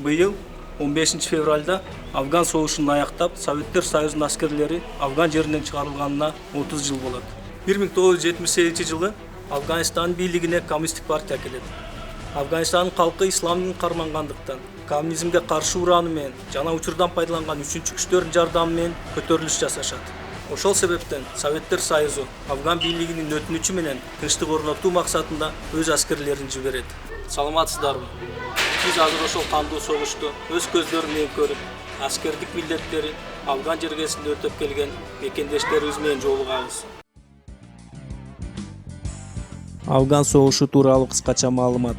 Быйыл 15 февральда Афган соғышын аяқтап, Советтер Союзунун аскерлери Афган жеринен чыгарылганына 30 жыл болот. 1978 жылы Афганистан бийлигине коммунисттик партия келет. Афганистанын калкы исламдын кармангандыктан, коммунизмге каршы урааны менен жана учурдан пайдаланган үчүнчү күчтөрдүн жардамы менен көтөрүлүш жасашат. Ошол себептен Советтер Союзу Афган бийлигинин өтүнүчү менен тынчтык орнотуу максатында өз аскерлерин жиберет. Саламатсыздарбы? Биз азыр ошол кандуу согушту өз көздөрү менен көрүп, аскердик милдеттери Афган жергесинде өтөп келген мекендештерибиз менен жолугабыз. Афган согушу тууралуу кыскача маалымат.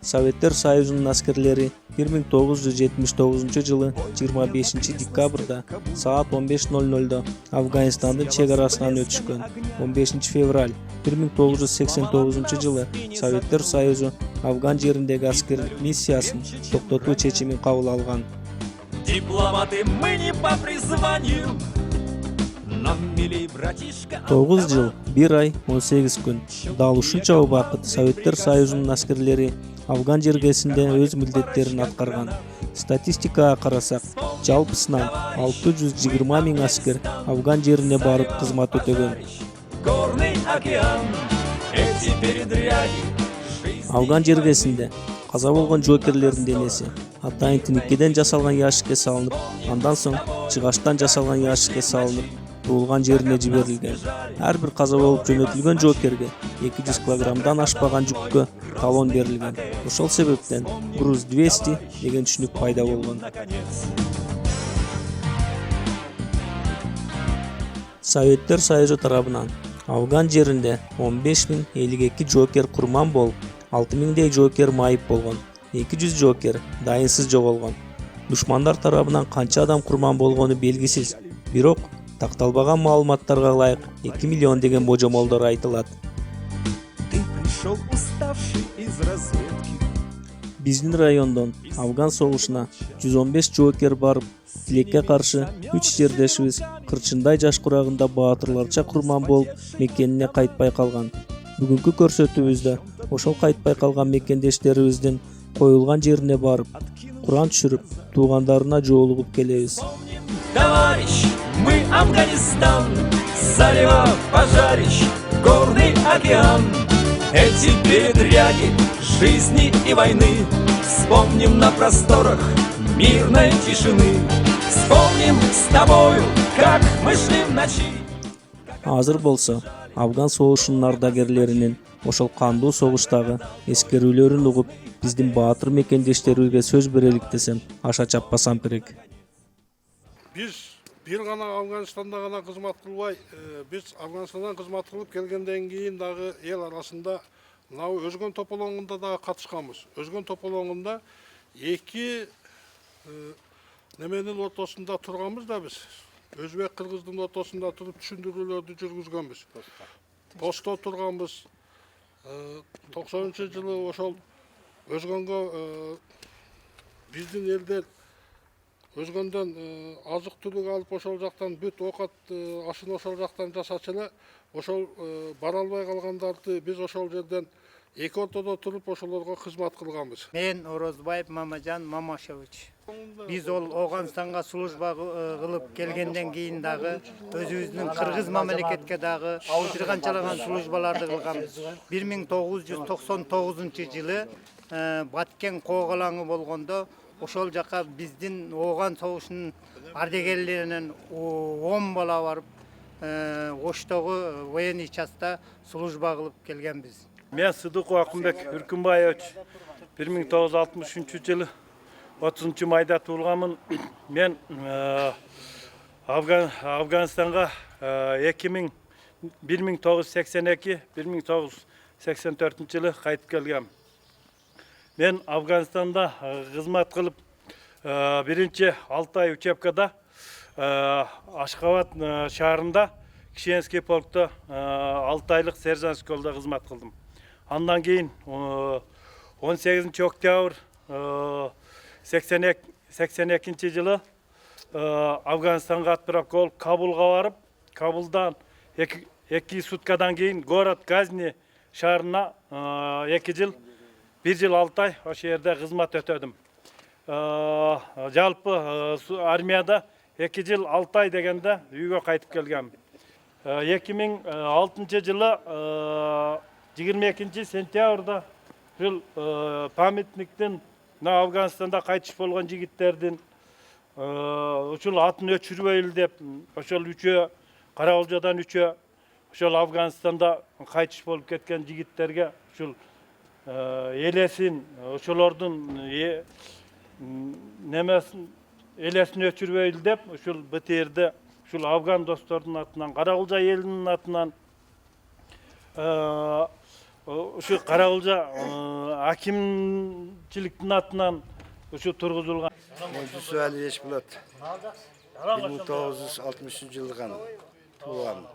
Советтер Союзунун аскерлери 1979 жылы 25 декабрда саат 15:00 Афганистандын чек арасынан өтүшкөн. 15 февраль 1989 жылы Советтер Союзу Афган жериндеги аскерлик миссиясын токтотуу чечимин кабыл алган. Дипломаты мы не по призванию. 9 жыл, 1 ай, 18 күн. Дал ушунча убакыт Советтер Союзунун аскерлери Афган жергесинде өз милдеттерин аткарган. Статистикага карасак, жалпысынан 620 000 аскер Афган жерине барып кызмат өтөгөн. Горный океан, эти передряги. Афган жергесинде каза болгон жоокерлердин денеси атайын тиникеден жасалган ящикке салынып, андан соң чыгаштан жасалган ящикке салынып, туылган жерине жиберилген. Ар бир каза болуп жөнөтүлгөн жоокерге 200 килограммдан ашпаган жүккө талон берилген. Ошол себептен груз 200 деген түшүнүк пайда болгон. Советтер Союзу тарабынан Афган жеринде 15 052 жоокер курман болуп, 6 000 жоокер майып болгон. 200 жоокер дайынсыз жоголгон. Душмандар тарабынан канча адам курман болгону белгисиз. Бирок такталбаган маалыматтарга ылайык 2 миллион деген божомолдор айтылат. Биздин райондон Афган согушуна 115 жоокер барып, тилекке каршы 3 жердешибиз кырчындай жаш курагында баатырларча курман болуп, мекенине кайтпай калган. Бүгүнкү көрсөтүүбүздө ошол кайтпай калган мекендештерибиздин коюлган жерине барып, Куран түшүрүп, туугандарына жоолугуп келебиз. Товарищ, мы Афганистан, зарево пожарищ, горный океан. Эти передряги жизни и войны вспомним на просторах мирной тишины. Вспомним с тобою, как мы шли в ночи. Азыр болсо Афган согушунун ардагерлеринин ошол кандуу согуштагы эскерүүлөрүн угуп, биздин баатыр мекендештерибизге сөз берелик десем, аша чаппасам керек. Biz bir gana Afganistan'da gana kızmat kılbay, biz Afganistan'dan kızmat kılıp gelgenden keyin dagı el arasında Özgön topologunda da katışkanбыз. Özgön topologunda iki nemenin ortasında turganбыз da biz. Özbek Kırgızdın ortasında turup düşündürүүлөрдү жүргүзгөнбүз. Posto turganбыз. 90 жылы ошол Özgөнгө биздин элдер Özgöндөн азык түлүк алып ошол жактан бүт оокат ашын ошол жактан жасачу эле ошол бара албай калгандарды биз ошол жерден эки ортодо туруп ошолорго кызмат кылганбыз. Мен Орозбаев Мамажан Мамашевич. Биз ол Оганстанга служба кылып келгенден кийин дагы өзүбүздүн кыргыз мамлекетке дагы бир канчалаган службаларды кылганбыз. 1999 жылы Баткен Коголаңы болгондо ошол жака биздин Ооган согушунун ардагерлеринен 10 бала барып, Оштогу военный частта служба кылып келгенбиз. Мен Сыдыков Акымбек Үркүнбаевич 1963 жылы 30 майда туулганмын. Мен Афганистанга 1982-1984 жылы кайтып келгем. Мен Афганистанда кызмат кылып, биринчи 6 ай учебкада Ашхабад шаарында Кишинский полкто 6 айлык сержант школда кызмат кылдым. Андан кийин 18 октябрь 82 жылы Афганистанга отправка болуп Кабулга барып, Кабулдан 2 суткадан кийин город Газни шаарына 2 жыл 1 жыл 6 ай ошол жерде кызмат өтөдүм. жалпы армияда 2 жыл 6 ай дегенде үйгө кайтып келгем. 2006 жылы 22 сентябрда ушул памятниктен Афганистанда кайтыш болгон жигиттердин ушул атын өчүрбөйлү деп ошол үчөө Каракулжадан үчөө ошол Афганистанда кайтыш болуп кеткен жигиттерге ушул элесин ошолордун немесин элесин өчүрбөйлү деп ушул БТРди ушул афган достордун атынан, Каракулжа элинин атынан, ушу Каракулжа акимчиликтин атынан ушу тургузулган. Жүсіп Әлиеш болады. 1963 жылған туылған.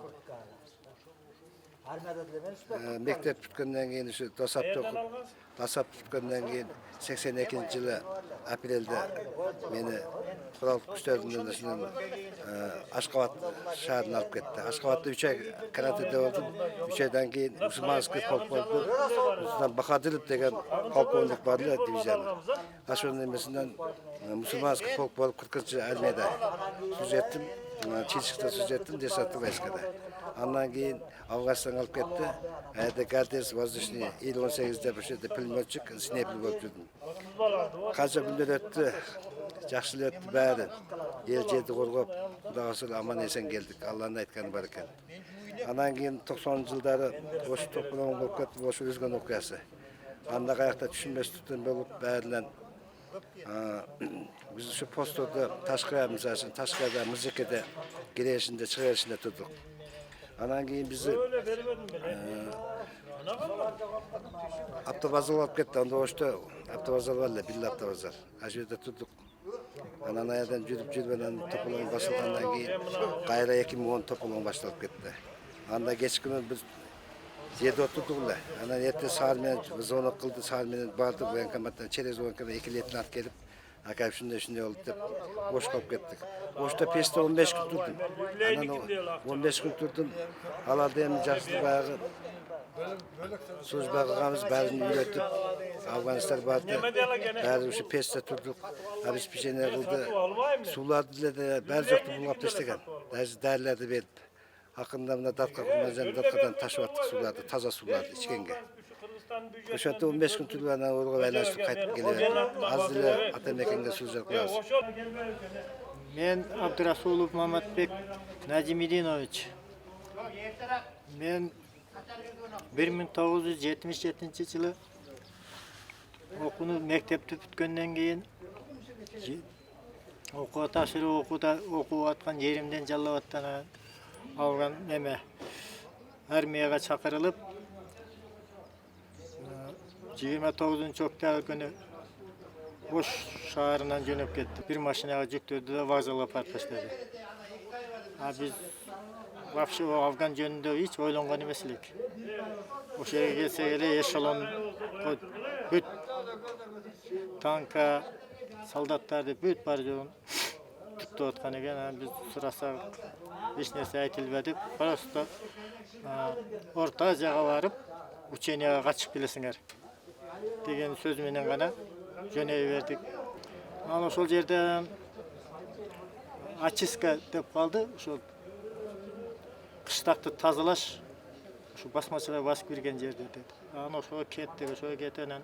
Мектеп бүткөндөн кийин ушу дасап бүткөндөн кийин 82 жылы апрелде мени курал күчтөрдүн Ашкабад шаарына алып кетти. Ашкабадда 3 ай каратеде болдум. 3 айдан кийин мусулманский полк болду. Бахадыров деген полковник бар эле дивизияда. Ошонун эмесинен мусулманский полк болуп 40-чы армияда служеттим. Чилчикте служеттим, десанттык войскада. Андан кийин Афганистанга алып кетти. Айда гвардиясы воздушный Ил-18 деп ошо пулеметчик, снайпер болуп жүрдүм. Канча күндөр өттү, жакшы эле өттү баары. Эл жерди коргоп, Кудайга шүгүр аман эсен келдик. Алланын айтканы бар экен. Андан кийин 90-жылдары ош топурон болуп кетип, ош өзгөн окуясы. Анда каякта түшүнбөстүктөн болуп баарынан биз ушу посттордо Ташкая, мисалы үчүн Ташкаяда, Мыржекеде кирешинде, чыгышында турдук. Анан кийин биз автобазар алып кетти. Анда ошто автобазар бар эле, билле автобазар. Ажерде турдук. Анан аядан жүрүп анан тополоң башылгандан кийин кайра 2010 тополоң башталып кетти. Анда кечкүнү биз жерде отурдук эле. Анан эртең саар менен звонок кылды, саар менен бардык военкоматтан через военкомат 2 лейтенант келип, ака ушундай болду деп ош калып кеттик. Ошто пеште 15 күн турдум. Анан 15 күн турдум. Аларды эми жакшы баягы служба кылганбыз, баарын үйрөтүп, Афганистан барды. Баары ушу пеште турдук, обеспечение кылды. Сууларды деле баары жокту булгап таштаган. Даже дарыларды берип, акырында мына датка курмажан даткадан ташып аттык сууларды, таза сууларды ичкенге. Ошонто 15 күн турган ооруга байланыштырып кайтып келебиз. Азыр эле ата мекенге служба кылабыз. Мен Абдурасулов Маматбек Назимидинович. Мен 1977 жылы окууну мектепти бүткөндөн кийин окууга тапшырып окуп аткан жеримден жаллап аттан алган эме армияга чакырылып 29 октябрь күнү Ош шаарынан жөнөп кетти. Бир машинага жүктөдү да вокзалга апарып таштады. Биз вообще Афган жөнүндө эч ойлонгон эмес элек. Ошол жерге келсек эле эшелон бүт танка, солдаттарды бүт бар жоон туттуп аткан экен. Биз сурасак эч нерсе айтылбады. Просто Орто Азияга барып, ученияга катышып келесиңер деген сөз менен гана жөнөй бердик. Анан ошол жерде очистка деп калды. Ошол кыштакты тазалаш ушу басмачылар басып кирген жерде деди. Анан ошого кеттик, ошого кетип анан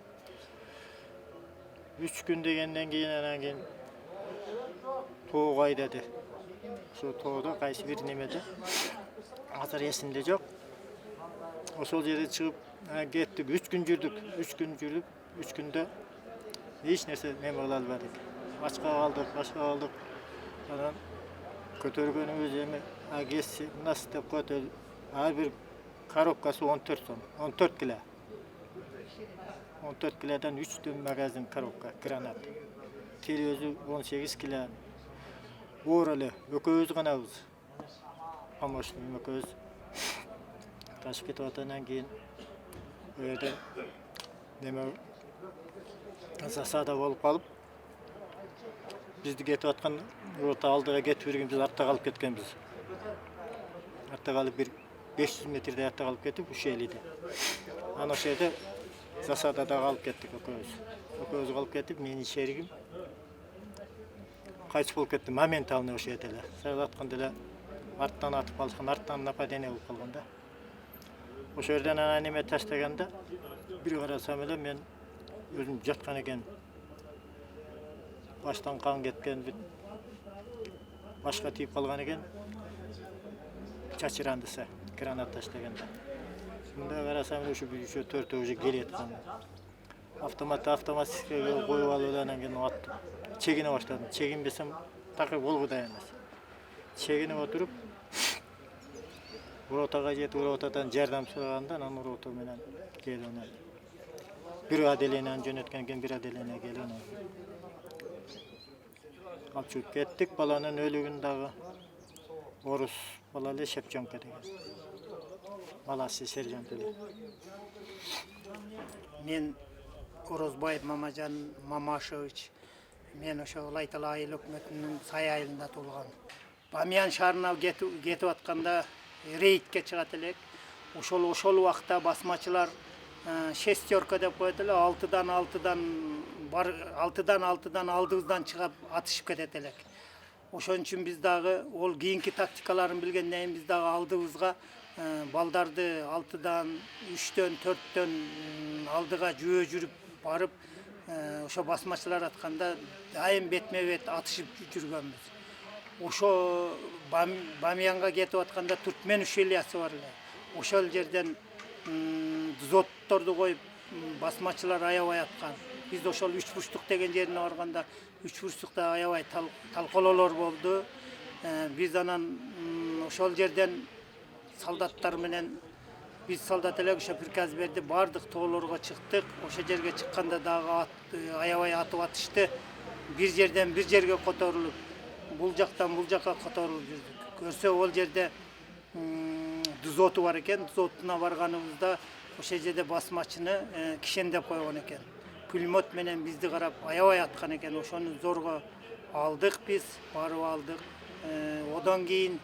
3 күн дегенден кийин анан кийин тоого айдады. Ошо тоодо кайсы бир немеде азыр эсимде жок. Ошол жерде чыгып кеттик. 3 күн жүрдүк. 3 күндө эч нерсе неме кыла албадык. Ачка калдык. Анан көтөргөнүбүз эми агесси нас деп коет. Ар бир коробкасы 14 сом, 14 кило. 14 килодан 3 дөм магазин коробка, гранат. Тери өзү 18 кило. Оор эле экөөбүз ганабыз. Помощник экөөбүз. Ташып кетип аткандан кийин бу жерде неме засада болуп калып, бизди кетип аткан рота алдыга кетип берген, биз артта калып кеткенбиз. Артта калып бир 500 метрдей артта калып кетип, Ушелиде. Анан ошол жерде засадада калып кеттик экөөбүз. Экөөбүз калып кетип, менин шеригим кайтыс болуп кетти моментально ошо жерде эле. Сәл атканда эле арттан атып калышкан, арттан нападение болуп калган да. Ошо жерден анан неме таштаганда бир карасам эле мен өзүм жаткан экен. Баштан кан кеткен, башка тийип калган экен. Чачырандысы гранат таштаганда. Мында карасам эле ушу 3-4 уже келет аткан. Автоматически коюп алып эле анан кийин аттып чегине баштадым. Чегинбесем такыр болгудай эмес. Чегинип отуруп Уротага жетип, уротадан жардам сураганда, анан урото менен келип анан бир отделениянан жөнөткөн кийин бир отделение келип анан алып чыгып кеттик. Баланын өлүгүн дагы орус бала эле Шепченко деген. Баласы сержант эле. Мен Орозбаев Мамажан Мамашевич. Мен ошо Лайтал айыл өкмөтүнүн Сай айылында туулган. Бамиян шаарына кетип атканда рейдке чыгат элек. Ошол убакта басмачылар шестерка деп коет эле, 6-дан 6-дан алдыбыздан чыгып атышып кетет элек. Ошон үчүн биз дагы ол кийинки тактикаларын билгенден кийин биз дагы алдыбызга балдарды 6-дан 3-төн 4-төн алдыга жөө жүрүп барып ошо басмачылар атканда дайым бетме бет атышып жүргөнбүз. Ошо Бамиянга кетип атканда Түркмен ущельясы бар эле. Ошол жерден дзотторду коюп басмачылар аябай аткан. Биз ошол 3 бурчтук деген жерине барганда 3 бурчтукта аябай талкоолор болду. Биз анан ошол жерден солдаттар менен биз солдат элек ошо приказ берди, бардык тоолорго чыктык. Ошо жерге чыкканда дагы аябай атып атышты. Бир жерден бир жерге которулуп, бул жактан бул жакка которулуп жүрдүк. Көрсө ол жерде дзоту бар экен. Дзотуна барганыбызда ошо жерде басмачыны кишендеп койгон экен. Пулемет менен бизди карап аябай аткан экен. Ошону зорго алдык биз, барып алдык. Одан кийин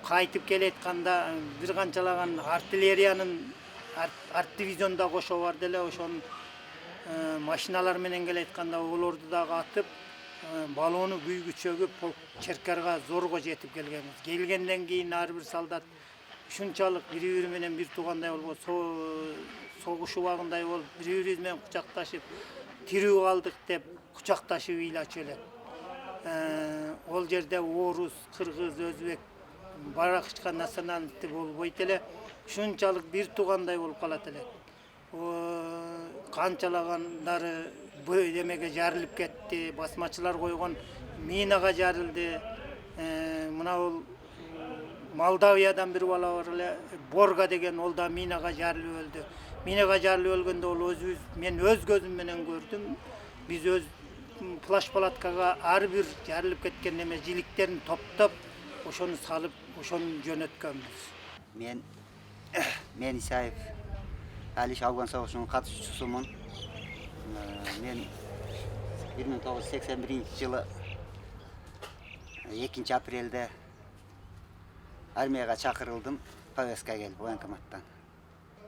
кайтып келетканда бир канчалаган артиллериянын арт дивизионда кошо бар деле, ошонун машиналар менен келетканда олорду дагы атып, балону күйгү чөгүп, полк Черкарга зорго жетип келгенбиз. Келгенден кийин ар бир солдат ушунчалык бири-бири менен бир туугандай болуп, согуш убагындай болуп, бири-бириз менен кучакташып, тирүү калдык деп кучакташып ыйлачу элек. Ол жерде орус, кыргыз, өзбек баракча националдык болбойт эле, ушунчалык бир туугандай болуп калат элек. Канчалагандары демеге жарылып кетти, басмачылар койгон минага жарылды. Мына бул Молдавиядан бир бала бар эле, Борга деген, ол да минага жарылып өлдү. Минага жарылып өлгөндө ол мен өз көзүм менен көрдүм. Биз өз плаш-палаткага ар бир жарылып кеткен неме жиликтерин топтоп, ошону салып, ошону жөнөткөнбүз. Мен Исаев Алиш Афган согушунун катышуусумун. Мен 1981 жылы 2 апрелде армияга чакырылдым, повестка келип военкоматтан.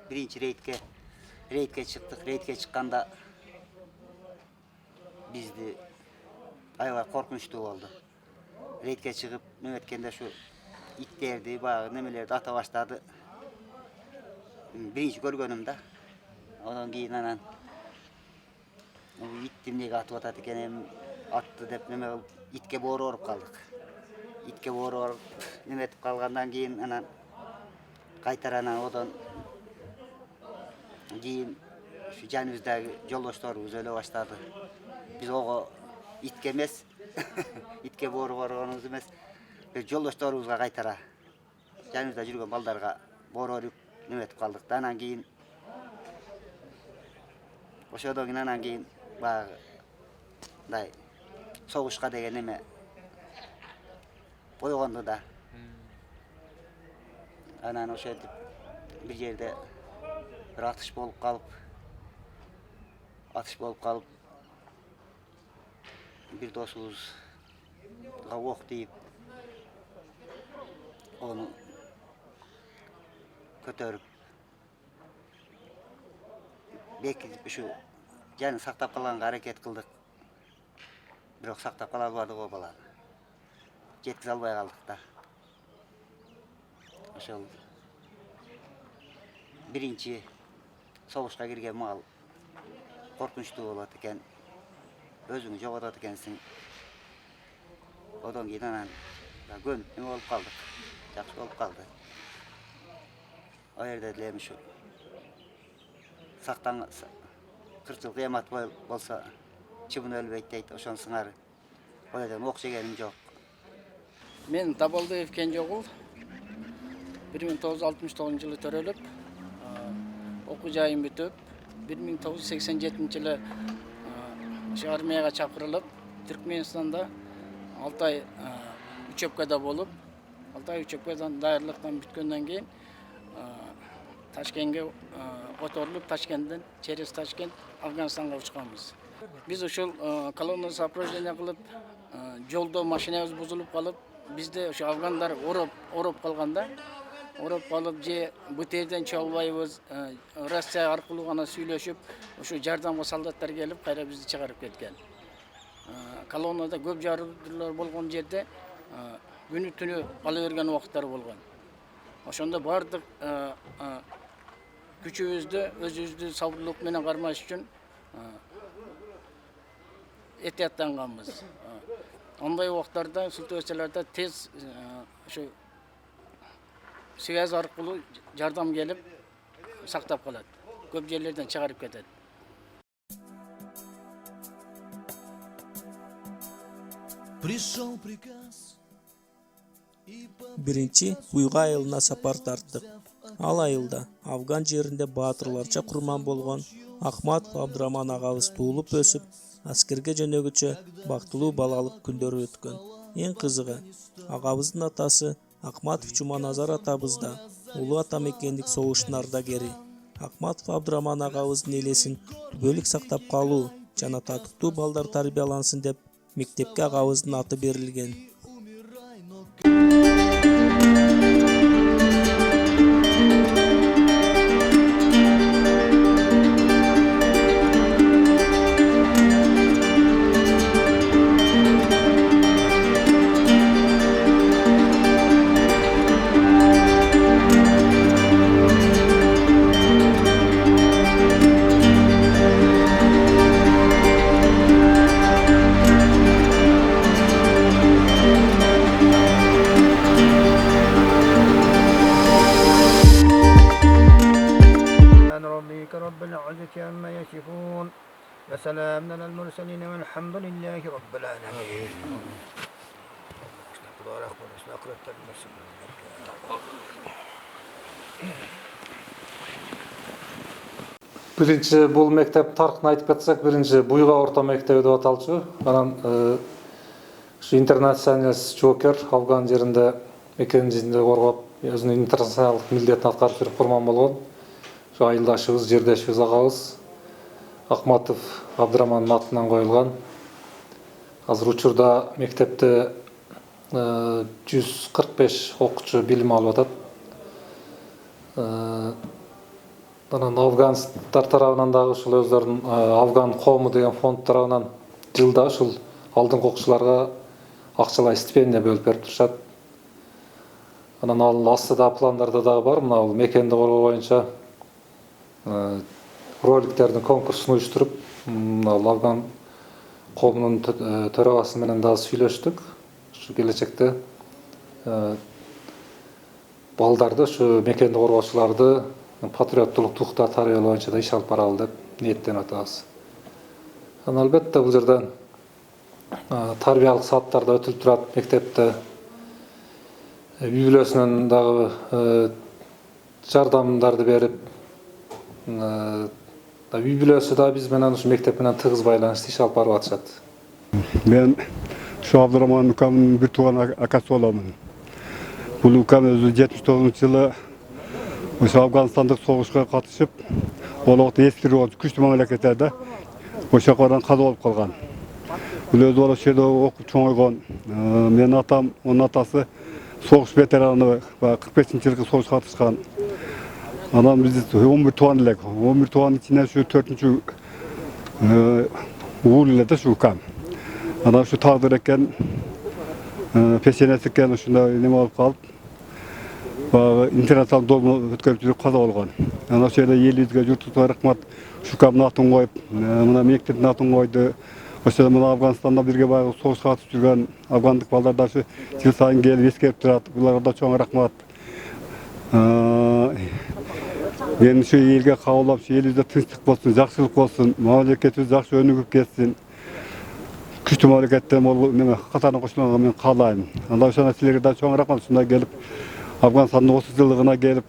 Биринчи рейдке чыктык. Рейдке чыкканда бизди аябай коркунучтуу болду. Рейдке чыгып неметкенде ушу иттерди, баягы немелерди ата баштады. Биринчи көргөнүм да. Одан кийин анан итти эмнеге атып атат экен, атты деп неме кылып, итке боору оруп калдык. Итке боору оруп неметип калгандан кийин анан кайтаранан одан кийин ушу жаныбыздагы жолдошторубуз өлө баштады. Биз ого итке эмес, итке боору оргонубуз эмес, бир жолдошторубузга кайтара жаныбызда жүргөн балдарга боору оруп неметип калдык. Анан кийин ошодон кийин анан кийин баягы мындай согушка деген неме койгонду да. Анан ошентип бир жерде бир атыш болуп калып бир досубузга ок тийип onu көтөрүп бекитип ушу жанын сактап калганга аракет кылдык. Бирок сактап кала албадык о баланы. жеткизе албай калдыk da. Ошол биринчи согушка кирген маал коркунучтуу болот экен. Өзүңү жоготот экенсиң. Одан кийин анан көн неме болуп калдык. Жакшы болуп калды. Ал жерде деле ушу сактан 40 жыл кыямат болсо чыбын өлбөйт дейт. Ошонусуңар ал жерден ок жегеним жок. Мен Табалдыев Кенжогул 1969 жылы төрөлүп, окуу жайым бүтүп, 1987 жылы армияга чакырылып, Түркменстанда 6 ай учебкада болуп, 6 ай учебкадан даярлыктан бүткөндөн кийин Ташкентке которулуп, Ташкенттен через Ташкент Афганистанга учканбыз. Биз ушул колонна сопровождение кылып, жолдо машинабыз бузулуп калып, бизде ошо афгандар ороп калганда, ороп калып же бутерден чыга албайбыз, рация аркылуу гана сүйлөшүп, ошо жардамга солдаттар келип, кайра бизди чыгарып кеткен. Колоннада көп жарылуулар болгон жерде күнү түнү кала берген убакыттар болгон. Ошондо бардык күчүбүздү, өзүбүздү сабырлык менен кармаш үчүн этияттанганбыз. Ондай убактарда, ситуацияларда тез ошо связь аркылуу жардам келип сактап калат. Көп жерлерден чыгарып кетет. Пришел приказ. Биринчи Буйга айылына сапар тарттык. Ал айылда Афган жеринде баатырларча курман болгон Ахматов Абдраман агабыз туулуп өсүп, аскерге жөнөгүчө бактылуу балалык күндөрү өткөн. Эң кызыгы, агабыздын атасы Ахматов Чуманазар атабыз да улуу атамекендик согуштун ардагери. Ахматов Абдраман агабыздын элесин түбөлүк сактап калуу жана татыктуу балдар тарбиялансын деп мектепке агабыздын аты берилген. رب العزة عما يصفون وسلام على المرسلين والحمد لله رب العالمين. Биринчи бул мектеп тарыхын айтып кетсек, биринчи Буйга орто мектеби деп аталчу. Анан ушу интернационалист жоокер Афган жеринде мекенжизинде коргоп, өзүнүн интернационалдык милдетин аткарып жүрүп курман болгон. Şu айылдашыбыз, жердешибиз агабыз Ахматов Абдрамандын атынан коюлган. Азыр учурда мектепте 145 окуучу билим алып атат. Анан афганстар тарабынан дагы ушул өздөрүнүн Афган коому деген фонд тарабынан жылда ушул алдыңкы окуучуларга акчалай стипендия бөлүп берип турушат. Анан ал астыда пландарда дагы бар, мына бул мекенди коргоо боюнча роликтердин конкурсун уюштуруп, Афган коомунун төрагасы менен дагы сүйлөштүк. Ушу келечекте балдарды, ушу мекенди коргоочуларды патриоттулук духта тарбиялоо боюнча да иш алып баралы деп ниеттенип атабыз. Анан албетте бул жерден тарбиялык сааттар да өтүлүп турат мектепте. Үй бүлөсүнөн дагы жардамдарды берип, үй бүлөсү да биз менен ушу мектеп менен тыгыз байланышты иш алып барып атышат. Мен ушу Абдраман укамдын бир тууган акасы боламын. Бул укам өзү 79-жылы ошо Афганстандык согушка катышып, ол убакта эскирүү күчтүү мамлекеттерде ошо жака каза болуп калган. Бул өзү ошол жерде окуп чоңойгон. Менин атам, онун атасы согуш ветераны, 45-жылкы согушка катышкан. Анан биз 11 тууган элек. 11 туугандын ичинен ушу 4-чү уул эле да ушу укам. Анан ушу тагдыр экен пенсиясы екен ушундай неме болуп калып, баягы интернационалдык долбоо өткөрүп жүрүп каза болгон. Ана ошол жерде элибизге журтубузга рахмат. Шукамдын атын коюп, мына мектептин атын койду. Ошол мына Афганстанда бирге баягы согушка катышып жүргөн афгандык балдар да жыл сайын келип эскерип турат. Буларга да чоң рахмат. Мен ушу элге кабылдап, ушу элибизде тынчтык болсун, жакшылык болсун, мамлекетибиз жакшы өнүгүп кетсин. Күчтүү мамлекеттен неме катарына кошулганга мен каалайм. Анда ошол нерселерге да чоң рахмат. Ушундай келип, Афганстандын 30 жылдыгына келип,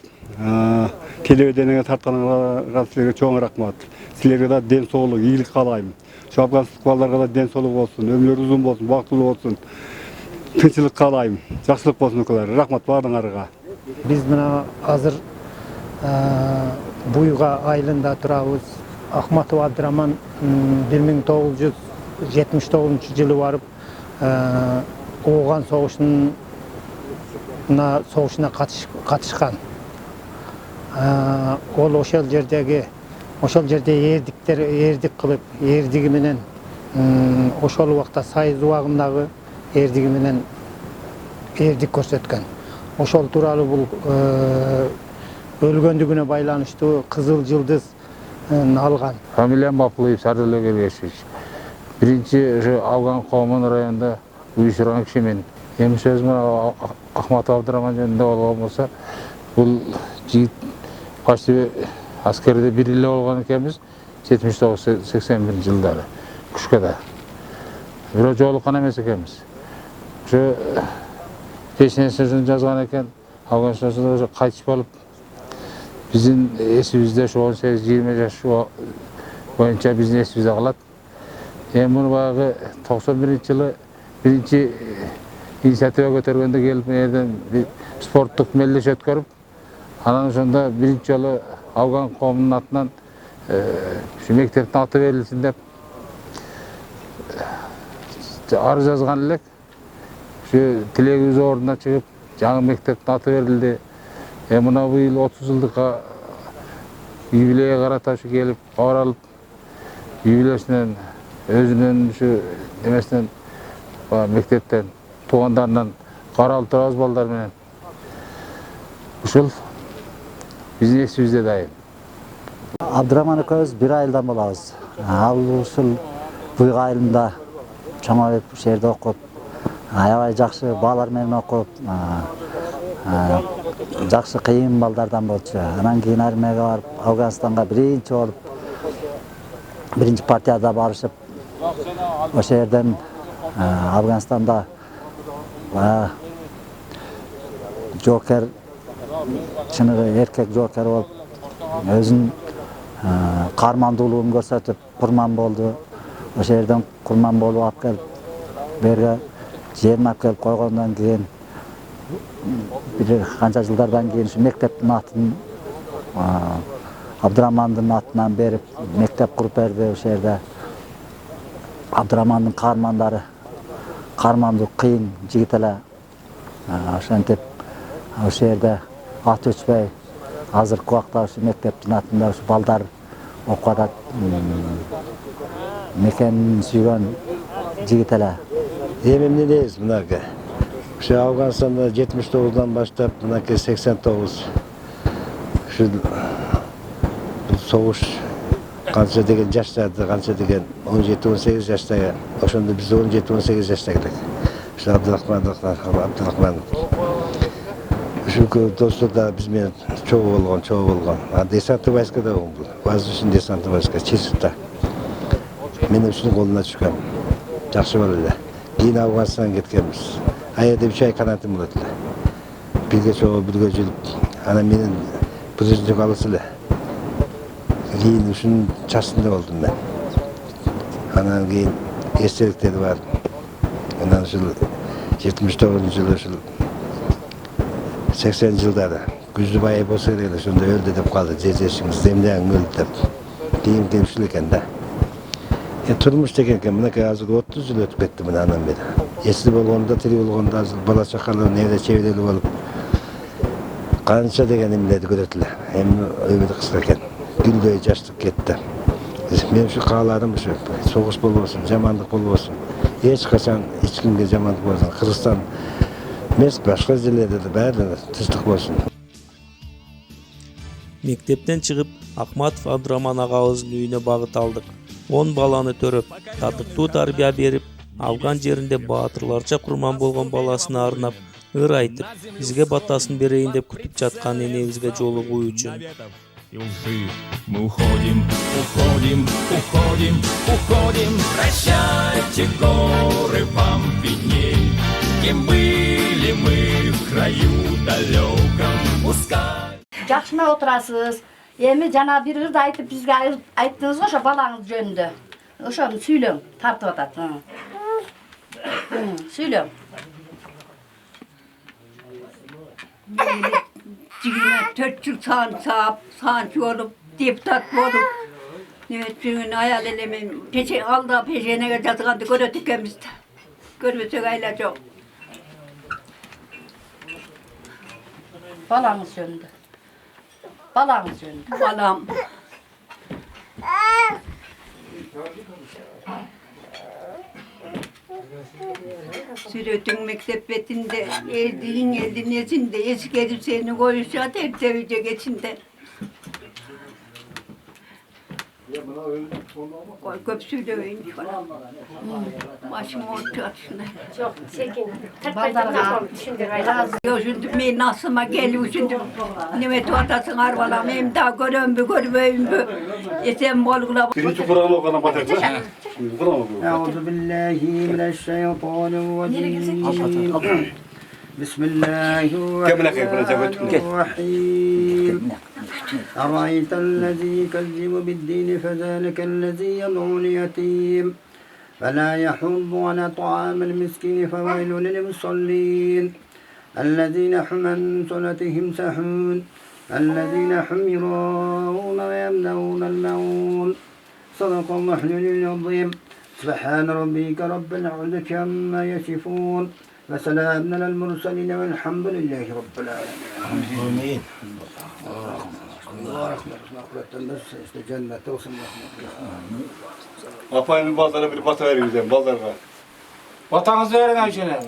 телевидениеге тартканыңарга силерге чоң рахмат. Силерге да ден соолук, ийгилик каалайм. Şu Afganistan балдарга да ден соолук болсун, өмүрлөрү узун болсун, бактылуу болсун. Тынччылык каалайм. Жакшылык болсун укалар. Рахмат баарыңарга. Биз мына азыр Буйга айылында турабыз. Ахматов Абдыраман 1979 жылы барып Ооган согушуна катышкан. Ол ошол жерде эрдик кылып, эрдиги менен ошол убакта Сайыз убагындагы эрдиги менен эрдик көрсөткөн. Ошол тууралуу бул өлгөндүгүнө байланыштуу кызыл жылдыз алган. Фамилиям Бапылыев Сардулла Кергешевич. Биринчи Афган коомунун районунда уюштурган кишимен. Эми сөзүм Ахматов Абдыраман жөнүндө болгон болсо, бул жигит почти аскерде бир эле болгон экенбиз 79-81 жылдары Кушкада. Бирок жолуккан эмес экенбиз. Ошо песенесин жазган экен, Афганстанда ошо кайтыш болуп, биздин эсибизде ошо 18-20 жаш боюнча биздин эсибизде калат. Эми муну баягы 91-жылы биринчи инициатива көтөргөндө келип менен спорттук мелдеш өткөрүп, анан ошондо биринчи жолу Афган коомунун атынан ушу мектептин аты берилсин деп арыз жазган элек. Ушу тилегибиз ордуна чыгып, жаңы мектептин аты берилди. Мына быйыл 30 жылдыкка юбилейге карата ушу келип, кабар алып, юбилейсинен өзүнүн ушу эмесинен мектептен туугандарынан кабар алып турабыз балдар менен. Ушул биздин эсибизде дайым. Абдыраман экөөбүз бир айылдан болобуз. Ал ушул Буйга айылында чоңоюп, ушул жерде окуп, аябай жакшы баалар менен окуп, жакшы кыйын балдардан болчу. Анан кийин армияга барып, Афганистанга биринчи болуп, биринчи партияда барышып, ошол жерден Афганистанда жокер, чыныгы эркек жокер болуп, өзүнүн кармандуулугун көрсөтүп, курман болду. Ошол жерден курман болуп алып келип, берге жерин алып келип койгондон кийин бир канча жылдардан кийин ушу мектептин атын Абдырамандын атынан берип, мектеп куруп берди ошол жерде. Абдырамандын каармандары, кармандуу кыйын жигит эле. Ошентип ошол жерде ат өчпөй, азыркы убакта ушу мектептин атында ушу балдар окуп атат. Мекенин сүйгөн жигит эле. Эми эмне дейбиз мынакей? Ушу Афганистанда 79-дан баштап мынакей 89 ушу согуш канча деген жаштарды, канча деген 17-18 жаштагы, ошондо биз 17-18 жашта элек. Ушу Абдырахман. Ушул достор да биз менен чогуу болгон. Десантный войскада болгон. Воздушный десантный войска Чечилда. Мен ушунун колуна түшкөм. Жакшы болду эле. Кийин Афганистанга кеткенбиз. Аерде 3 ай канатым болот эле. Бирге чогуу, бирге жүрүп, анан менен президент алыс эле. Кийин ушунун чашында болдум мен. Анан кийин эстеликтери бар. Анан ушул 79-жылы ушул 80 жылдары күздү бай болсо эле ошондо өлдү деп калды. Жежешиңиз эмнең өлдү деп. Кийин ушул экен да. Турмуш деген экен, мынакей азыр 30 жыл өтүп кетти мына андан бери. Эсли болгондо, тири болгондо азыр бала чакалар неде чебедели болуп, канча деген эмнелерди көрөт эле. Эми өмүрү кыска экен. Гүлдөй жаштык кетти. Мен ушу кааларым ушу согуш болбосун, жамандык болбосун. Hiç kaçan hiç kimge jamanlık bolsun. Kırgızstan mes başka yerlerde de bärligi tinçlik bolsun. Мектептен чыгып, Акматов Абдыраман агабыздын үйүнө багыт алдык. 10 баланы төрөп, татыктуу тарбия берип, Афган жеринде баатырларча курман болгон баласына арнап, ыр айтып, бизге батасын берейин деп күтүп жаткан энебизге жолугуу үчүн. Мы уходим, уходим, уходим, уходим. Прощайте, горы, вам видней. Кем были мы в краю далеком, пускай. Жақшыма отырасыз. Эми жана бир ырды айтып бизге айттыңыз го ошо балаңыз жөнүндө. Ошону сүйлөң, тартып атат. Сүйлөң. 24 yıl sahançı olup, deputat olup, bütün hayal elemin alda peşene yazılandı gördük emizde. Görmesek ayla çok. Balаңыз жөнүндө. Balаңыз жөнүндө. Balam. Süretün mektep betinde, eldin esinde, eski edip seni koyuşa tertemize geçinde. Köp söyleyin falan. Başım ortaya şimdi. Çok çekin. Ballarına Yok şimdi ben nasılıma geliyor şimdi. Nimet vatasın arvalam hem daha görün bir görmeyim bir. Esen bolgula. Birinci Kur'an'ı okana batırdı. Şimdi Kur'an okuyor. أعوذ بالله من الشيطان الرجيم بسم الله الرحمن الرحيم أرأيت الذي يكذب بالدين فذلك الذي يدعو اليتيم فلا يحض على طعام المسكين فويل للمصلين الذين هم عن صلاتهم ساهون الذين هم يراءون ويمنعون الماعون صدق الله العظيم سبحان ربك رب العزة عما يصفون وسلام على المرسلين والحمد لله رب العالمين. Allah rahmetten işte cennette olsun. Apayın bazıları bir batı veriyor bize, bazıları. Vatanınızı verin Ayşe'ne.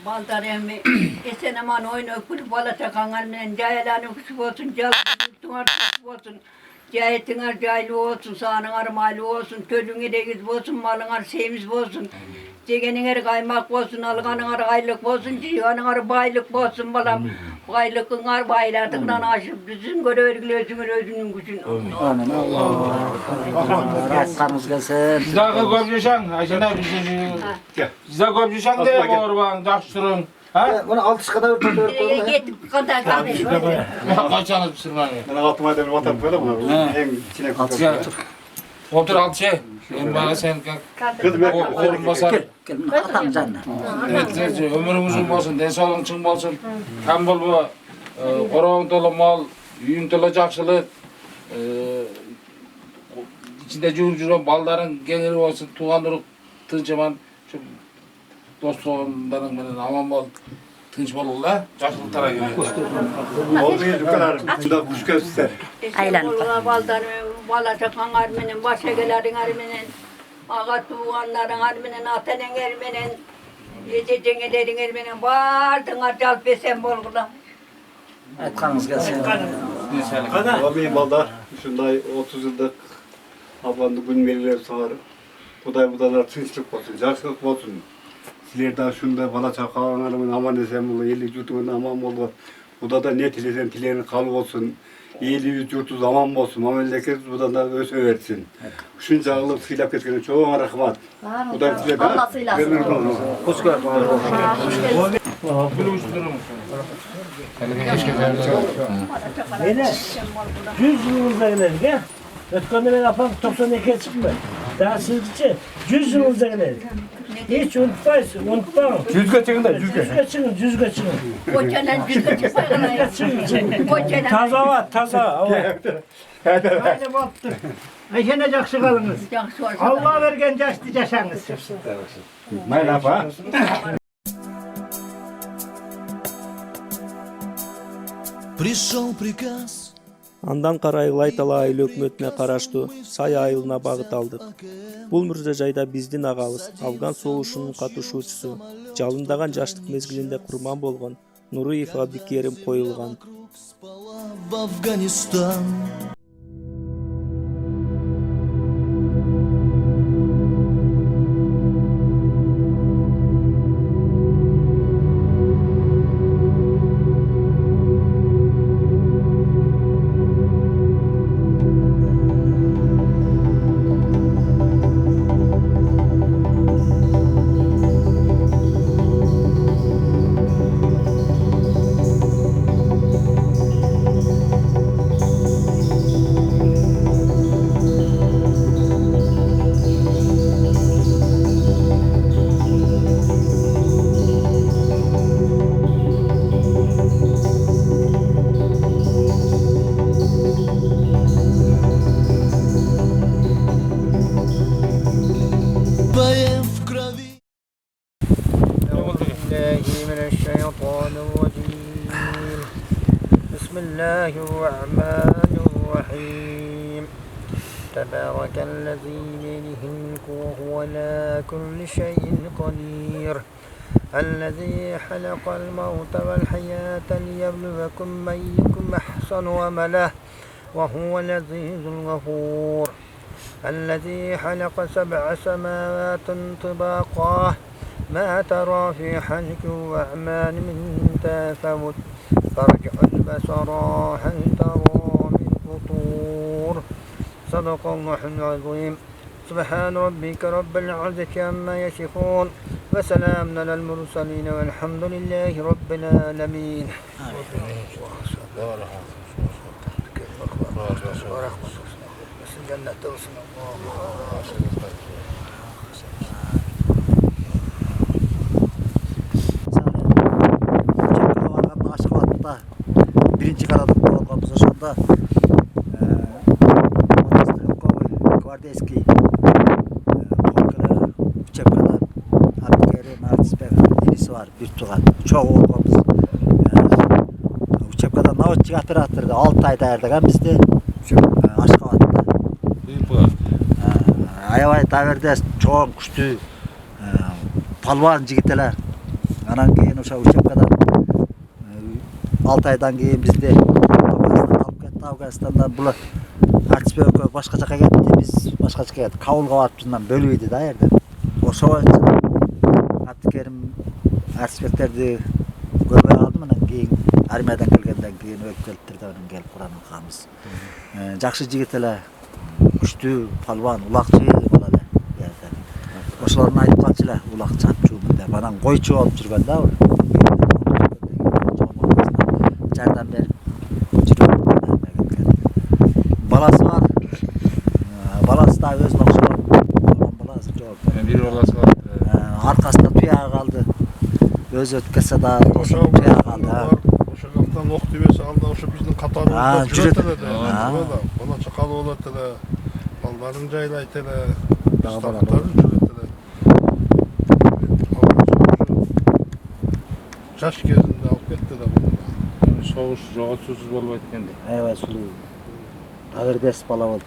Baltar emmi esen aman oyunu kurup bala çakanlar menen cayalanı kuşu olsun, calıttuğar kuşu olsun. Cahittiğer cahili olsun, sağınılar mali olsun, tölüngü degiz olsun, malınlar semiz olsun. Degeningер kaymak olsun, alganыңар aylık olsun, cihanыңар baylık olsun balam. Baylıkыңар bayladıktan aşıp düzün göre örgülösünür özünün gücün. Amin. Rahatlarınız gelsin. Siz daha köp yaşan Ayşe'ne siz daha köp yaşan diye bağırban, jakşırın. Bunu 6 kadar Nereye gittik kadar kardeşim. Kaçanız bir sırmanı. Ben altıma da bir vatan böyle mi? En içine Altıya otur. Otur Altıya. Bana sen oğlum basar. Atam canına. Evet, ömrün uzun olsun, densalığın çın olsun. Kam bolma, qorağın dolu mal, үйün dolu jakşılık. İçinde жүрген балдарын кеңири болsun, туғандырық тынчыман, şu dostlarından менен аман бол, тынч болула, жақсылықтар келет. Oldu ya kadar. Şurada kuş gözler. Aylanıp. Bala çakanlar menen, başegelerin menen, ağa tuğanların menen, atanenger menen, ececengelerin menen, bardığına calp esen bolgula. Aytkanınız gelsin. Abi baldar, şunday 30 yıllık ablandı gün veriler sağır. Budalar tinçlik olsun, jakşılık olsun. Sizlerden şunda bala çakanlarımın aman esen bolu, eli yurtumun aman bolu. Buda da ne tilesen tilerin kalıp olsun. Eli yurtuz aman olsun, memleket budan da öse versin. Şunca alıp silap ketken çok rahmat. Budan size de Allah sıylasın. hoş geldin. Öyle. 100 yılınıza gelir gel. Ötkende ben apam 92'ye çıkma. Daha sizce 100 yılınıza gelir. Hiç unutmayın, unutmayın. Düzge çıkın da düzge. Düzge çıkın, düzge çıkın. Koçanan düzge çıkın. Koçanan. Taza var, taza. Hadi baktı. Ayşene jakşı kalınız. Allah vergen jaştı jaşanız. Merhaba. Пришел приказ Андан Карайгыл Айталы айыл өкмөтүнө караштуу Сай айылына багыт алдык. Бул мырза жайда биздин агабыз, Афган согушунун катышуучусу, жалындаган жаштык мезгилинде курман болгон Нуриев Абдикерим коюлган. В Афганистан. بسم الله الرحمن الرحيم تبارك الذي بيده الملك وهو على كل شيء قدير الذي خلق الموت والحياة ليبلوكم أيكم أحسن عملا وهو العزيز الغفور الذي خلق 7 سماوات طباقا ما ترى في خلق الرحمن من تفاوت فارجع البصر هل ترى من فطور صدق الله العظيم سبحان ربك رب العزة عما يصفون وسلام على المرسلين والحمد لله رب العالمين Birinci karadık olmamız ошондо гвардейский полкада учебкада Абдикерим Артисбек иниси бар бир тууган чогуу болгонбуз. Учебкада наводчик операторду 6 ай даярдаган бизди Ашкабадта. Аябай таберде чоң күчтүү палван жигителер. Анан кийин ошо учебкадан 6 айдан кейін бізде Афганистанға алып кетті. Афганистандан бұл Артисбек башқа жаққа кетті, біз башқа жаққа кеттік. Кабулға барып жылдан бөлбейді да жерде. Ошо боюнча Абдикерим Артисбектерди көрбөй калдым. Анан кийин армиядан келгенден кийин өлүп келиптир да анан келип Куран окуганбыз. Жакшы жигит эле, күчтүү, палван, улакчы бала эле. Ошолордун айтып калчу эле, улакчы атчумун деп. Анан койчу болуп жүргөн да. Жардам берип баласы бар. Баласы да өзүнө окшогон баласы жок. Бир баласы бар. Аркасында туяğı калды. Өзү өтүп кетсе да туяğı калды. Ошо жактан ок тийбесе алда ошо биздин катарыбызда жүрөт эле да. Бала чакалы болот эле. Балдарын жайлайт эле. Жүрөт эле. Жаш кезинде алып кетти да буну. Soğuş rahatsızsız bolbayt ekendi. Evet, sulu. Ağırdes bala boldu.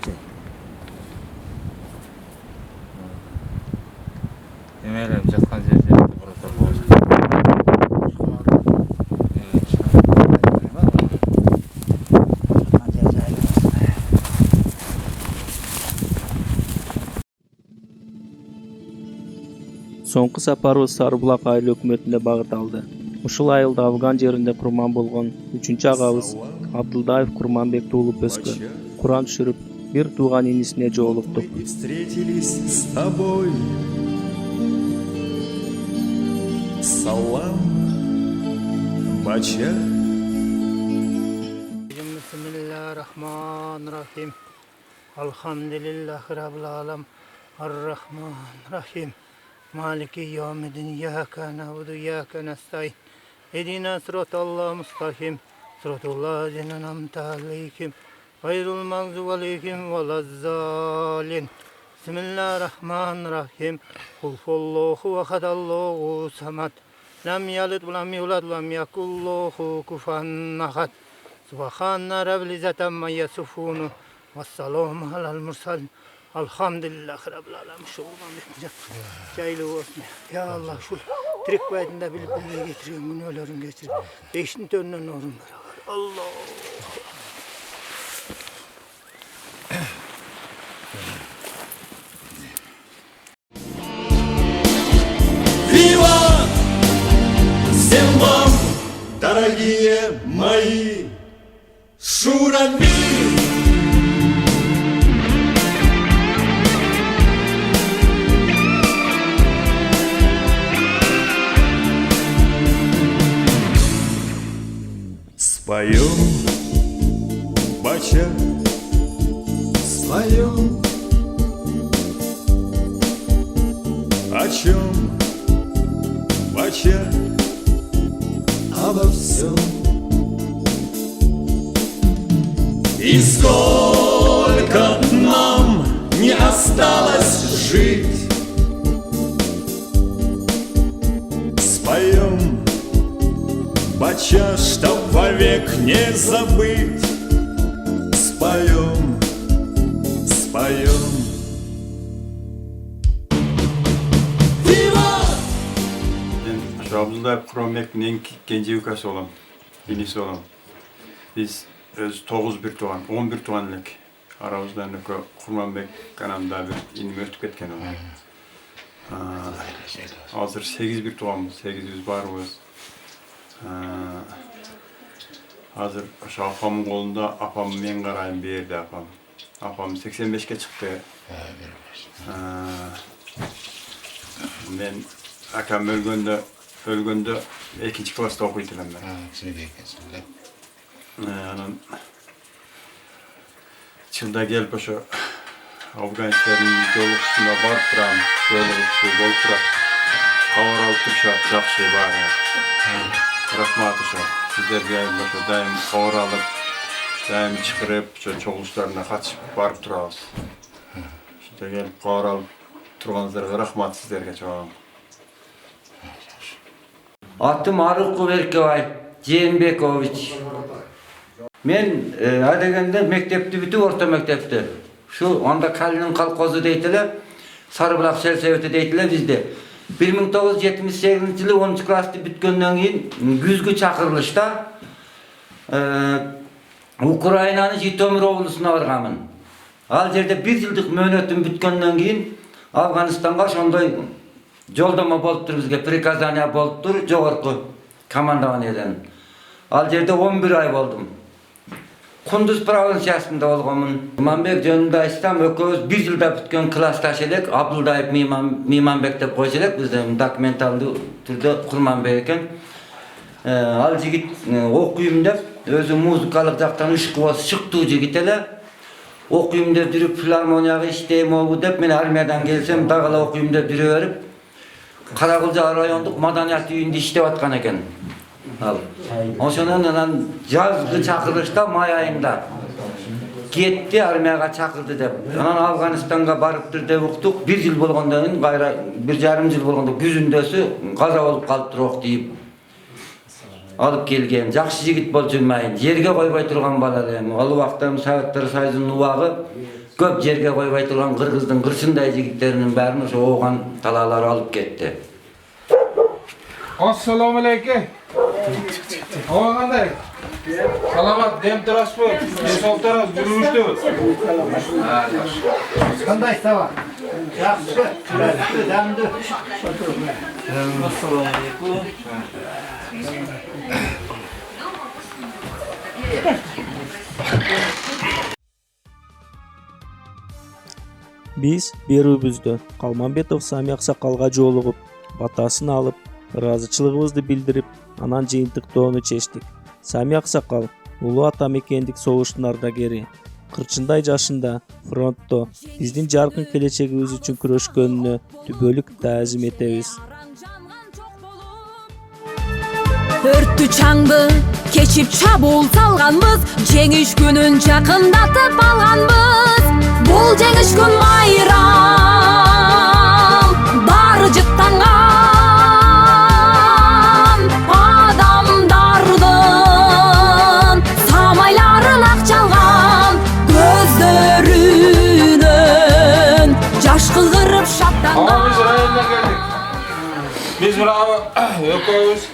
Demeyelim, жаткан жерде прotokol болуш. Соңку сапарыбыз Сарыбулак айыл өкмөтүнө багыт алды. Ушул айылда Афган жеринде курман болгон 3-чү агабыз Абдылдаев Курманбек туулуп өскөн. Куран түшүрүп, бир тууган инисине жоолуктук. Встретились с тобой. Салам, бача. Bismillahirrahmanirrahim. Elhamdülillahi Rabbil alem. Ar-Rahmanir-Rahim. Maliki yevmiddin. İyyâke na'budu ve iyyâke nestaîn. İhdina sıratal mustaqim. Sıratal lezîne en'amte aleyhim. Gayril mağdubi aleyhim velezzâlin. Bismillahirrahmanirrahim. Kul huvallahu ehad Allahu samed. Lem yelid ve lem yulad ve lem yekul lahu kufuven ahad. Subhana rabbil izzati amma yasifun. Vassalamu alal mursalin. Alhamdulillahi rabbil alamin. Jaylı olsun. Ya Allah şu tirik vayetinde bilip getiriyor, günahlarını geçirip. Beşinci önünden orun ver. Allah. Виват! Всем вам, дорогие мои шурави! Споем бача своем, о чем бача обо всем. И сколько нам не осталось жить, споем бача, чтоб вовек не забыть. Споем, споем. Abdullah Kur'anbek'in en genci ülkesi olan, inisi olan. Biz öz 9 bir tuğan, 11 tuğanlık aramızdan Kur'anbek kanalında bir inime ötüp ketken olan. Hazır 8 bir tuğanımız, 800 barımız. Hazır şu apamın kolunda, apam men qarayın bir yerde apam. Apam 85'ke çıktı. Men akam ölgönde 2. klasta okuydular ben. Anan çılda gelip şu Afganistan'ın yolukçusuna barıp duran, yolukçusu bolup duran. Kavar alıp duruşat, жақсы бар. Rahmat şu. Sizlerge daim kavar alıp, daim çıkırıp, çoğuluşlarına kaçıp barıp durabız. Şurada gelip kavar alıp turganızlarga rahmat sizlerge çoğun. Atım Arık Berkebay Cembekoviç. Men adegende mektepti bütün orta mektepti. Şu onda Kalinin kalkozu deytiler, Sarıbulak Selseveti deytiler bizde. 1978 yılı 10. klasты bitkenden keyin güzgü çakırılışta Ukraynanın Jitomir oblusuna bargamın. Al jerde 1 yıldık möhnetim bitkenden keyin Afganistanга şonday joldama boluptur bizge, prikazaniya boluptur jogorku komandovaniyadan. Al jerde 11 ay boldum. Kunduz provinsiyasında bolgonmун. Imanbek jönүндө айтсам, экөөбүз 1 жылда бүткөн классташ элек, Абдулдаев Мейманбек деп койчу элек, бизде документалдуу түрдө Курманбек экен. Ал жигит окуйм деп, өзү музыкалык жактан ышкыбасы чыктуу жигит эле. Окуйм деп жүрүп, филармонияга иштейм обу деп, мен армиядан келсем, дагы окуйм деп жүрө берип, Каракылжа райондук маданият үйүндө иштеп аткан экен. Al. Ошонун жазгы чакырышта май айында кетти, армияга чакырды деп. Анан Афганистанга барыптыр деп уктук. 1 жыл болгондон кийин, кайра 1,5 жыл болгондо күзүндөсү каза болуп калыптыр ок тийип. Алып келген. Жакшы жигит болчу майын. Жерге койбой турган бала элем. Ал убакта Советтер Союзунун убагы көп жерге койбой турган кыргыздын кырсындай жигиттеринин баарын ошо ооган талаалар алып кетти. Assalamu alaikum. Hava qanday? Salamat, dem turasizmi? Esol taras, yuribsizmi? Qanday sava? Yaxshi, turasizmi, damdi. Assalomu alaykum. Биз берүүбүздө Калманбетов Сами Аксакалга жолугуп, батасын алып, ыраазычылыгыбызды билдирип, анан жыйынтыктоону чечтик. Сами Аксакал улуу атамекендик согуштун ардагери. 40 жашында фронтто биздин жаркын келечегибиз үчүн күрөшкөнүнө түбөлүк таазим этебиз. Өрттү чаңды кечип чабуул салганбыз, жеңиш күнүн жакындатып алганбыз. Бул жеңиш күн майрам, баары жыттанган адамдардын biz bravo ököyüz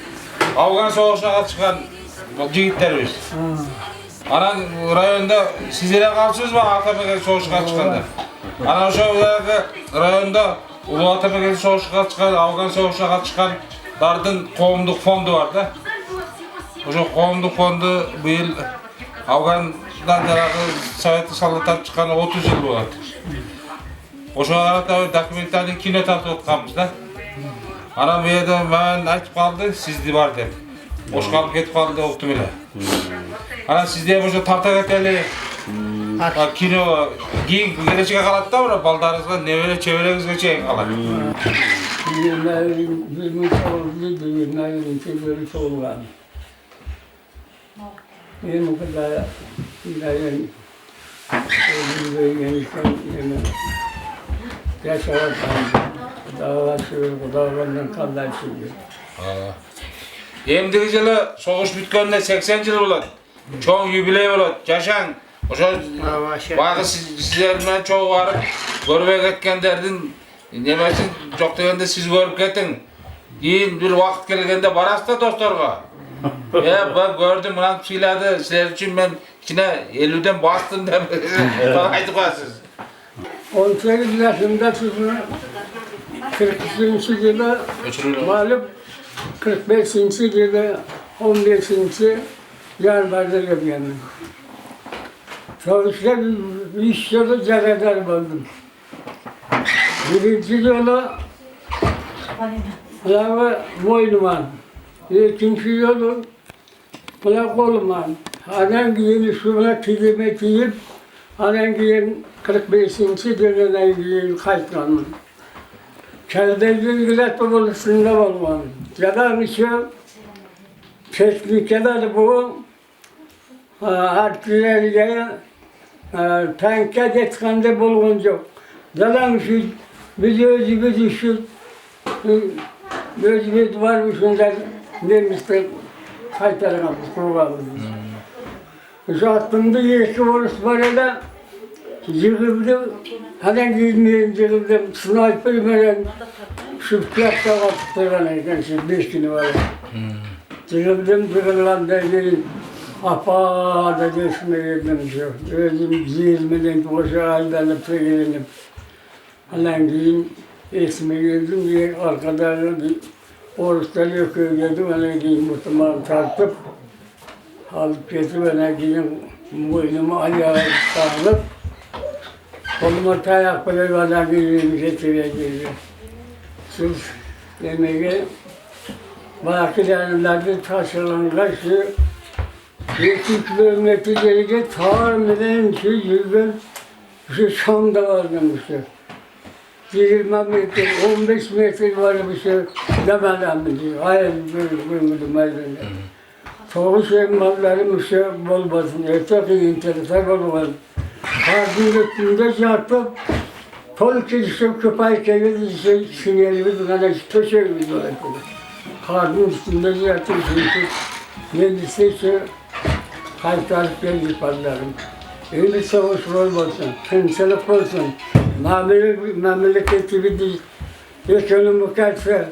Afgan soğuşuna katışkan jigitlerimiz. Anan rayonda sizlere kalsınız mı Atabek'e soğuşuna katışkanda? Ana şu rayonda Ulu Atabek'e soğuşuna katışkan, Afgan soğuşuna katışkanlardın qoğumduk fondu var da. Oşo qoğumduk fondu bu yıl Afgan'dan Sovetli sallatap çıkan 30 yıl болады. Oşo arada dokumentali kino tartып отқанбыз да. Ana bu yerda ben aytып kaldı, sizde var dep. Boş kalıp ketip kaldı uqtum ele. Ana sizde boşa tarta keteli. Kino giyin geleceğe kalat da bura baldarınızga nebele çevrengizge çeyin kalat. Ben o kadar yaşayan dağlarından kallar şimdi. Emdigi yılı soğuş bitkönde 80 yıl болады. Çoğun jubiley болады. Yaşan. Oşo bagı sizler bilen çoğu varıp görüp ketkenlerden nemesin çok degende siz görüp ketin. Keyin bir vaqt kelgende barasız da dostlarga. Ben gördüm mınan siyladi. Sizler için ben içine 50'den bastım dep aytıp koyasız. 18 yaşında sizinle 43. yılı mağlup 45. yılı 15. yanvarda geldim. Sonuçta 3 yılı cebeder buldum. Birinci yılı kulağımı boynuma, ikinci yılı kulak koluma, anan giyin üstüme kilime giyip, anan giyin 45. dönene giyin kayıtlandım. Kendimizin güzel buluşunda olmam. Yadan işi teknikede bu artilleriye tanka geçkende bulunca. Yadan işi biz özümüz işi özümüz varmışında demiştik kayıtlanamız, kurbanımız. Zaten bir yeşil oluş var da yığıldım, hemen giyinmeyeyim yığıldım, sniper'ımla şıpkakta vakıttırana ekensin, 5 gün var. Yığıldım, yığılan dergin, apa da geçmeye girdim. Özüm giyilmeden koşa aydanıp da giyinim. Hemen giyin, esme girdim diye arkadan oruçtan yakıyor girdim, hemen giyin muhtemelen tartıp, alıp getirip hemen giyin, boynumu ayağa sarılıp, koluma tayak böyle bana gireyim, getirecek. Siz yemeğe bakilerlerde taşılangaşı yetişik bölümletileri tarmeden şu yılın şu Şam'da vardım işte. 20 metre, 15 metre var bir şey demeden mi diyor. Hayır, buyurmadım elbette. Soğuş elmalarım işte bol basın, erkek enteresan olmadı. Kardın üstünde yatıp, Toluk işte köpeği kevedi işte sinyalimiz bana köşemiz var. Kardın üstünde yatıp işte kendisi işte kaytarıp geldi parlarım. Öyle savaş olmasın, kimselik olsun, memleket gibi değil, ekonomik etse,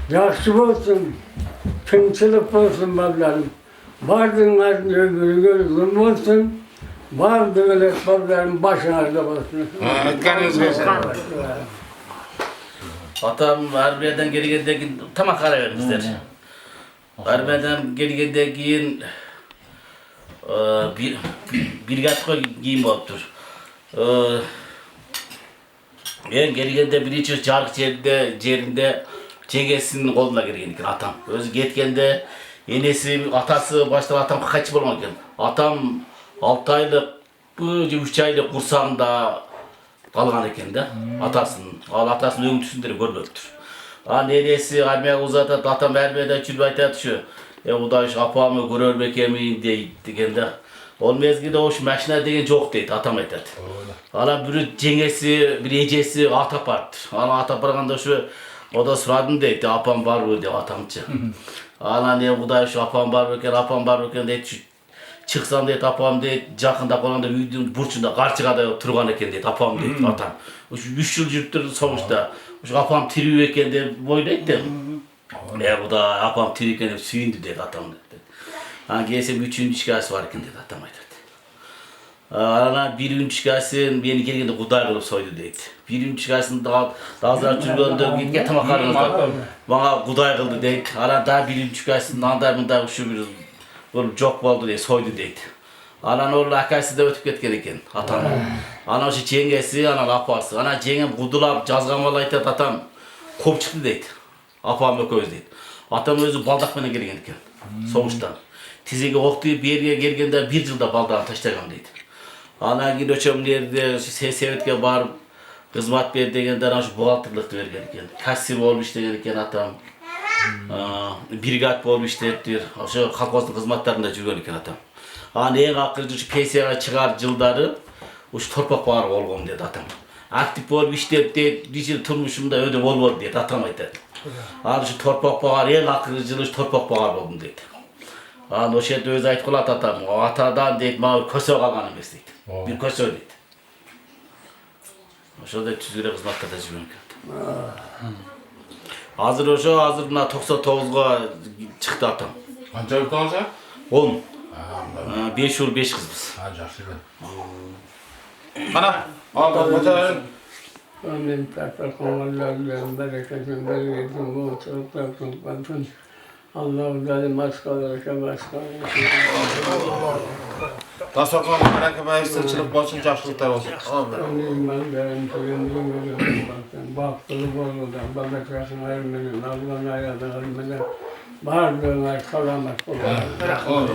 yaxşı olsun, kimselik olsun parlarım. Vardınlar ömrü gözüm olsun, vardı öyle parlarım başınızda olsun. Atam Harbiye'den geri geldiğinde tam karar vermişler. Harbiye'den geri geldiğinde bir gatko giyim oluptur. Ben geri geldiğinde birinci çarık yerinde çengesinin koluna girген atam. Özü getkende enesi, atası başta atam kaçıp olmagan. Atam 6 aylık, 3 aylık kursağında kalgan eken de atasının. Al atasının öğüntüsünleri görmöktür. Nenesi armaya uzatıp atam Ermeya'da çürüp aytadi şu. Udaş apamı görörmek emeyin degende. Ol mezgide o şu maşina degen жоқ deydi, atam aytadi. Ala bir jengesi, bir ejesi atap bardı. Ala atap barganda şu oda suradım deydi, apam бар mı деп atamчы. Ala ne udaş şu apam бар екен deydi. Çıksam deydi apam deydi, жақында қалғанда үйдің бурчунда қарчығада тұрған екен deydi apam deydi atam. 3 yıl жүріп тұрды соғышта. Apam тирүү екен деп ойлайды. Bu da apam tiriklenip suyundu dedi atam dedi. Ha gelsem 3. şikayesi var iken dedi atam aytırdı. Ana 1. şikayesini beni gelgende Kuday kılıp soydu dedi. 1. şikayesini daha zar жүргөндө gitke tamakarınızda bana Kuday kıldı dedi. Ana daha 1. şikayesini anda bunda şu bir çok boldu dedi soydu dedi. Anan orada akaysı da ötüp ketken eken atam. Ana oşu jengesi, ana apası. Ana jengem kudulap жазган бала айтат atam kop çıktı deydi. Apam ököz deydi. Atam özü baldak mene gelgen eken. Soğuştan. Tizege oktu bir yerge gelgende 1 yılda baldağını taştagan deydi. Ana gidi öçem nerede sevetke barıp kızmat ber degende ana şu buhaltırlıkты bergen eken. Kassir bolup işlegen eken atam. Brigad bolup işlettir. Oşo kolxozdун kızmatlarında жүргөн eken atam. Ana en akırcı şu pensiyaga çıkar yılları şu torpak bağır olgum dedi atam. Aktif bolup işlep deydi, bir turmuşumda öde bolbodu dedi atam aytadi. Ana şu torpak bağır en akırcı şu torpak bağır oldum dedi. Ana o şerde özü aytып kalat atam. Atadan deydi, mağur köse kalgan emes deydi. Bir köse deydi. Oşoda tüzüre kızmatlarda жүргөн eкен. Hazır oşo, hazır mına 99'ga çıktı atam. Qancha yurtаңыз? 10. 5 ul 5 kızbız. Жақсы. Ana, al bata. Amin. Allah'ın bereketin, bereketin, bol çocukların, batın. Allah'ın zalim maskaları, maskaları. Tasarruf baraka va istirchilik bo'lsin, yaxshiliklar bo'lsin. Amin. Ben benim köyümdeyim. Baktılı bolmadan, babakasını vermenin, Allah'ın ayağını vermenin, bağırdığına kalamak. Amin.